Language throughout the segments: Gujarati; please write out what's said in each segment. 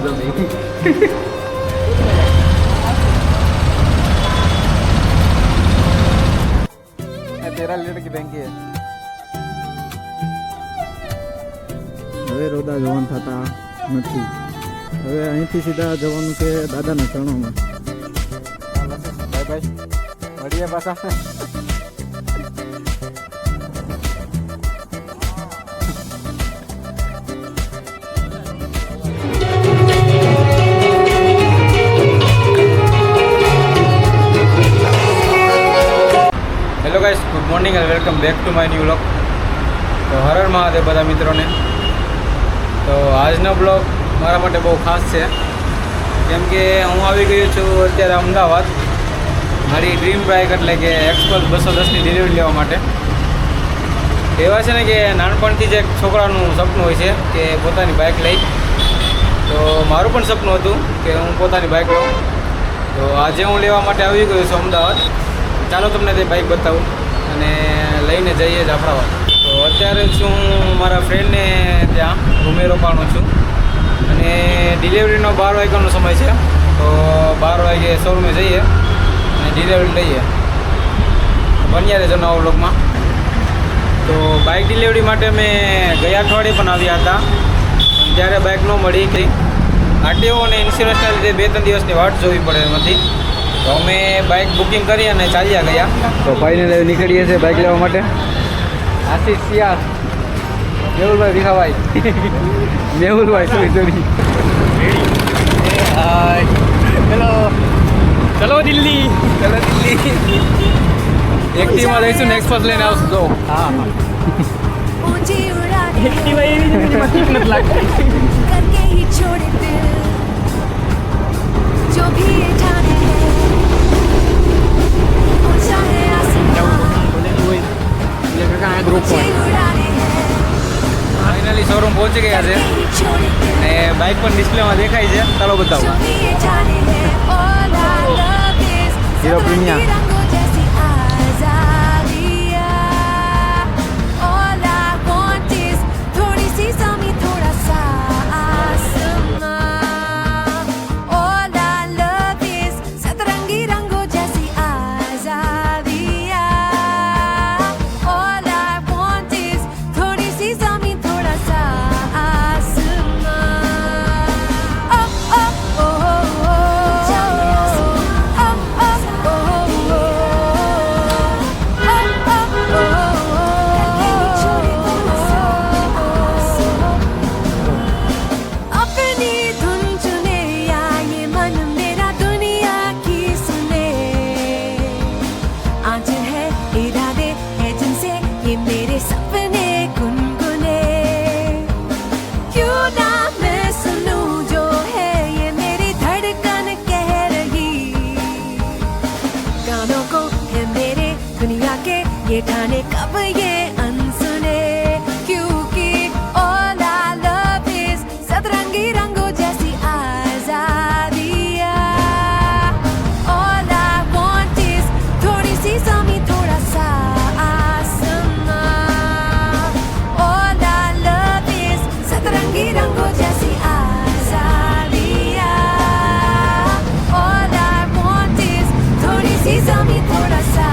જો ભાઈ तेरा लीटर की बेंकी है હવે રોદા જવાન થતા નથી હવે અહીંથી સીધા જવાનું છે દાદાના ચરણોમાં બાય બાય મળીએ પાછા hello guys good morning and welcome back to my new vlog તો હર હર મહાદેવ બધા મિત્રોને તો આજનો બ્લોગ મારા માટે બહુ ખાસ છે કેમ કે હું આવી ગયો છું અત્યારે અમદાવાદ મારી ડ્રીમ બાઇક એટલે કે એક્સપલ્સ 210ની ડિલિવરી લેવા માટે એવા છે ને કે નાનપણથી જ એક છોકરાનું સપનું હોય છે કે પોતાની બાઇક લઈ તો મારું પણ સપનું હતું કે હું પોતાની બાઇક લઉં તો આજે હું લેવા માટે આવી ગયો છું અમદાવાદ ચાલો તમને તે બાઇક બતાવું અને લઈને જઈએ જાફરાબાદ તો અત્યારે હું મારા ફ્રેન્ડને ત્યાં રૂમે રોકાણો છું અને ડિલિવરીનો 12 વાગ્યાનો સમય છે તો 12 વાગે શોરૂમે જઈએ અને ડિલિવરી લઈએ બન્યા રહેજો નવા વ્લોગમાં તો બાઇક ડિલિવરી માટે મેં ગયા અઠવાડિયે પણ આવ્યા હતા પણ ત્યારે બાઇક ન મળી કે આરટીઓ અને ઇન્સ્યોરન્સના લીધે 2-3 દિવસની વાટ જોવી પડે એમ હતી તો અમે બાઇક બુકિંગ કરી અને ચાલ્યા ગયા તો ભાઈને નીકળીએ છીએ બાઇક લેવા માટે આશીષ સિયાર મેહુલભાઈ ભીખાભાઈ મેહુલભાઈ સોરી હેલો ચલો દિલ્હી એક્ટિવા લઈશું ને એક્સપ્રેસ લઈને આવશું તો હા એક્ટિવા એવી ઠીક નથી લાગતી जो भी जाने ફાઇનલી શોરૂમ પહોંચી ગયા છે અને બાઇક પણ ડિસ્પ્લેમાં દેખાય છે ચાલો બતાવો હીરો પ્રીમિયા ये ठाने कब ये अनसुने क्योंकि all I love is सतरंगी रंगों जैसी आजादियाँ all I want is थोड़ी सी ज़मीं थोड़ा सा आसमां all I love is सतरंगी रंगों जैसी आजादियाँ all I want is थोड़ी सी ज़मीं थोड़ा सा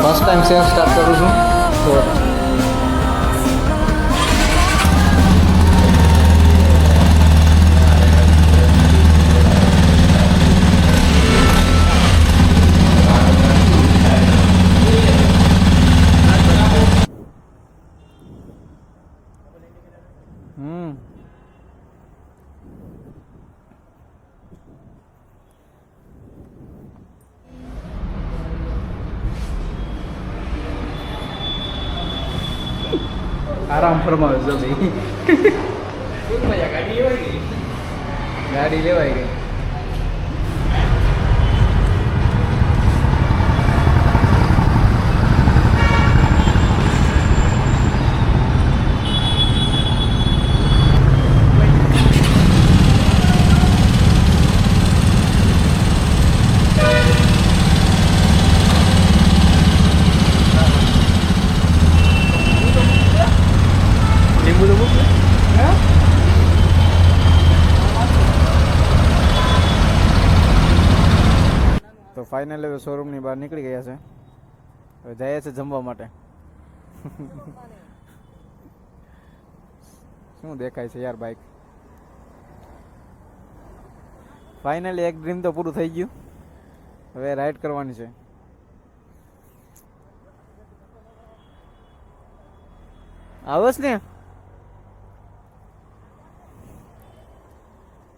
ફર્સ્ટ ટાઈમ સેલ્ફ સ્ટાર્ટ કરું છું તો આરામ ફરમાવે છે ભાઈ ગાડી લેવાઈ ગઈ ફાઇનલ હવે શોરૂમની બહાર નીકળી ગયા છે. હવે જાય છે જમવા માટે. શું દેખાય છે યાર બાઇક. ફાઇનલી એક ડ્રીમ તો પૂરું થઈ ગયું. હવે રાઈડ કરવાની છે. આવસ ને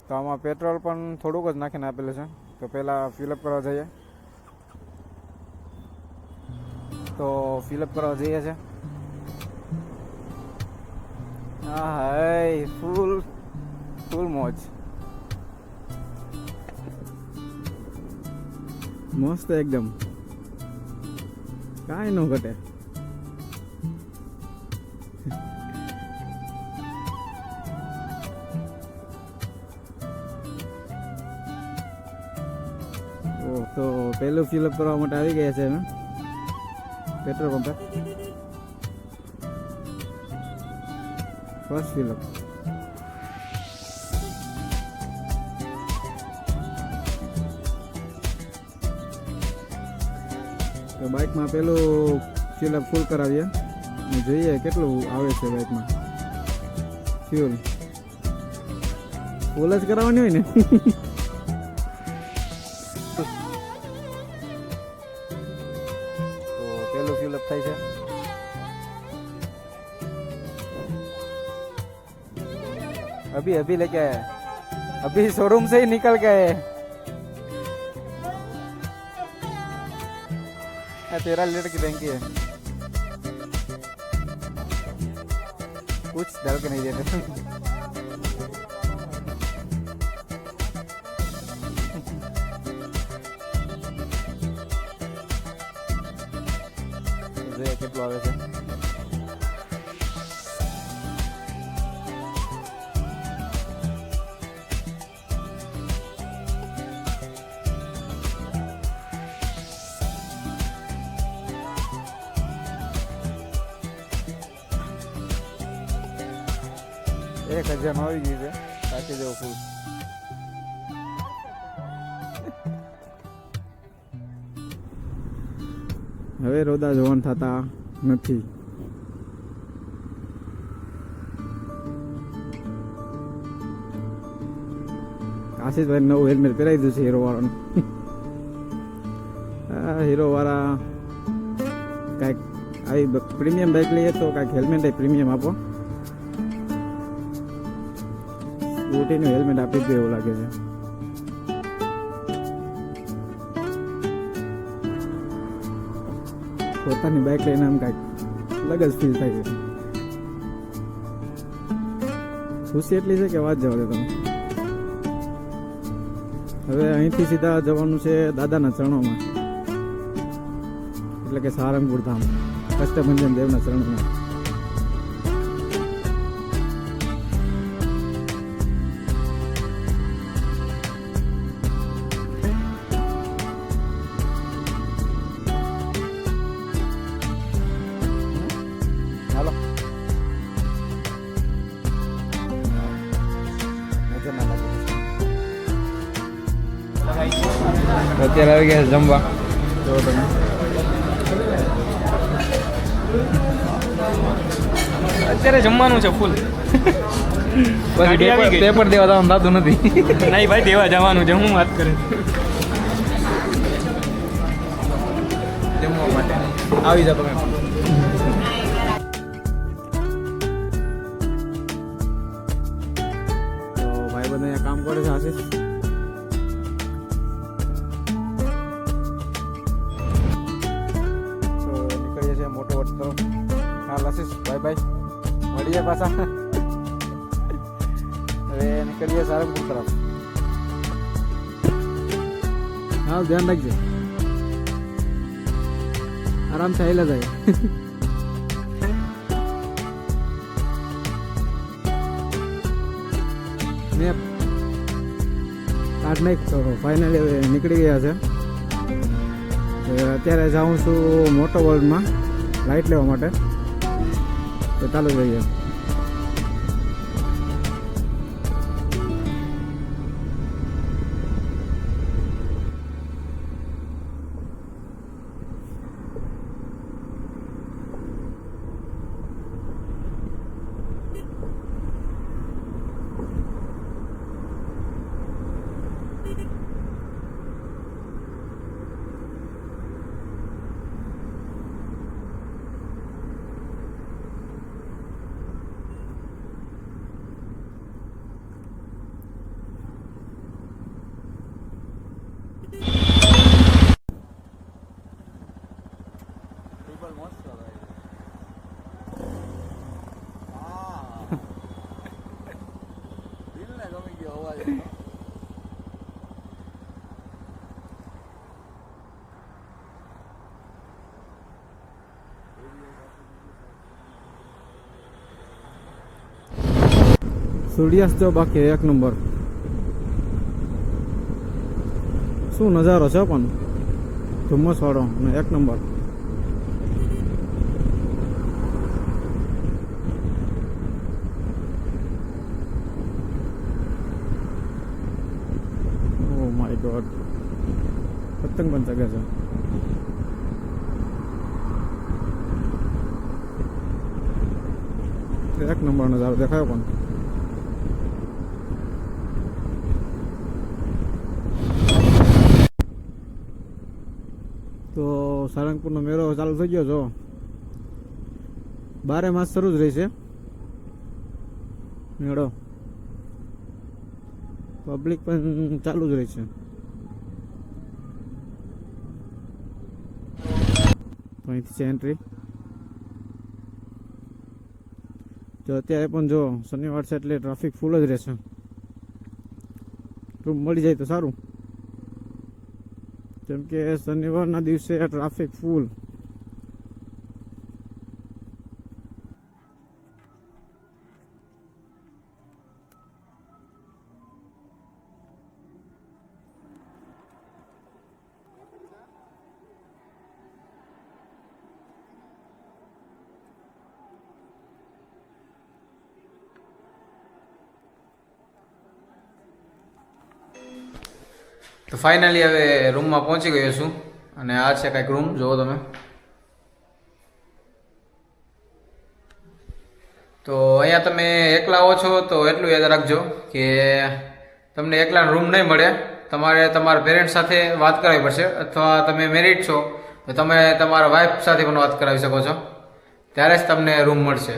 તો આમાં પેટ્રોલ પણ થોડુંક જ નાખીને આપેલું છે. તો પહેલાં ફિલઅપ કરવા જઈએ. તો ફિલઅપ કરવા જઈએ છે. હા હાય ફૂલ મોજ. મસ્ત એકદમ કાંઈ ન ઘટે. તો પહેલું ફિલઅપ કરવા માટે આવી ગયા છે અમે પેટ્રોલ પંપે. First fill up. તો બાઇકમાં પેલું ફિલઅપ ફૂલ કરાવીએ. જોઈએ કેટલું આવે છે બાઇકમાં ફ્યુલ. ફૂલ જ કરાવવાની હોય ને. પેલું ફિલઅપ થાય છે. अभी लेके आया. अभी शोरूम से ही निकल गए. 13 लीटर की टंकी है. कुछ डाल के नहीं देते. કેટલું આવે છે. એક 1000 આવી ગઈ છે. સાચી જવું ફૂલ. હવે રોદા જોવાન થતા નથી. આશીષભાઈ નવું હેલ્મેટ પહેરાવી દીધું છે હીરો વાળાનું. હીરો વાળા કાંઈક આવી પ્રીમિયમ બાઇક લઈએ તો કાંઈક હેલ્મેટ પ્રીમિયમ આપો. સ્કૂટીનું હેલ્મેટ આપી જ એવું લાગે છે. પોતાની બાઇક લઈને આમ કાંઈક અલગ જ ફીલ થાય છે. ખુશી એટલી છે કે વાત જવા દે તમે. હવે અહીંથી સીધા જવાનું છે દાદાના ચરણોમાં, એટલે કે સારંગપુર ધામ, કષ્ટભંજન દેવના ચરણોમાં. હાલો અત્યારે આવી ગયા જમવા. જો તમે અત્યારે જમવાનું છે ફૂલ. પછી પેપર દેવા જવાનું થતું નથી. નહીં ભાઈ, દેવા જવાનું છે. હું વાત કરે જમવા માટે આવી જાવ તમે. તો ભાઈ બધા અહીંયા કામ કરે છે. આશીષ મોટો વટ તરફ. હા આશીષ બાય બાય, મળીએ પાછા. હવે નીકળીએ સારંગપુર તરફ. હા ધ્યાન રાખજે, આરામથી આવેલા જાય. મેપ કાઢ નાખ. તો ફાઇનલી હવે નીકળી ગયા છે. અત્યારે જાઉં છું મોટો વર્લ્ડમાં લાઇટ લેવા માટે. તો ચાલો જઈએ. સૂર્યાસ્ત જો બાકી એક નંબર. શું નજારો છે પણ ધુમ્મસ વાળો અને એક નંબર. ઓ માય ગોડ, પતંગ પણ ચગે છે. એક નંબર નજારો દેખાયો પણ. તો સારંગપુરનો મેળો ચાલુ થઈ ગયો છો. 12 માસ શરૂ જ રહેશે મેળો. પબ્લિક પણ ચાલુ જ રહેશે. તો અહીંથી છે એન્ટ્રી. જો અત્યારે પણ જો શનિવાર છે એટલે ટ્રાફિક ફૂલ જ રહેશે. રૂમ મળી જાય તો સારું, કેમ કે શનિવારના દિવસે ટ્રાફિક ફૂલ. તો ફાઇનલી હવે રૂમમાં પહોંચી ગયો છું અને આ છે કંઈક રૂમ, જુઓ તમે. તો અહીંયા તમે એકલા આવો છો તો એટલું યાદ રાખજો કે તમને એકલા રૂમ નહીં મળે. તમારે તમારા પેરેન્ટ્સ સાથે વાત કરાવવી પડશે, અથવા તમે મેરિડ છો તો તમે તમારા વાઈફ સાથે પણ વાત કરાવી શકો છો, ત્યારે જ તમને રૂમ મળશે.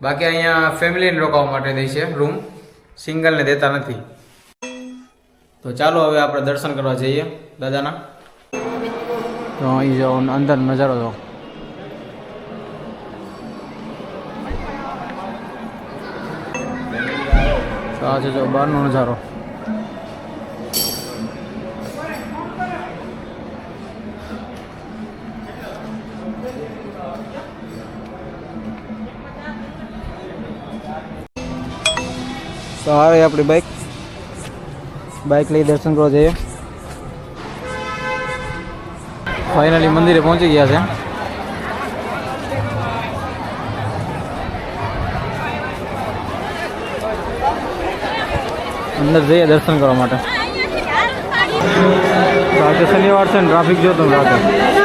બાકી અહીંયા ફેમિલીને રોકાવા માટે દે છે રૂમ, સિંગલને દેતા નથી. તો ચાલો હવે આપણે દર્શન કરવા જઈએ દાદાના. તો અહીં જાઓ, અંદર નજારો જો. આ છે જો બહારનો નજારો. તો આવે આપણી બાઇક લઈ દર્શન કરવા જઈએ. ફાઇનલી મંદિરે પહોંચી ગયા છે. અંદર જઈએ દર્શન કરવા માટે. આજે શનિવાર છે ને ટ્રાફિક જો તમે રાતે.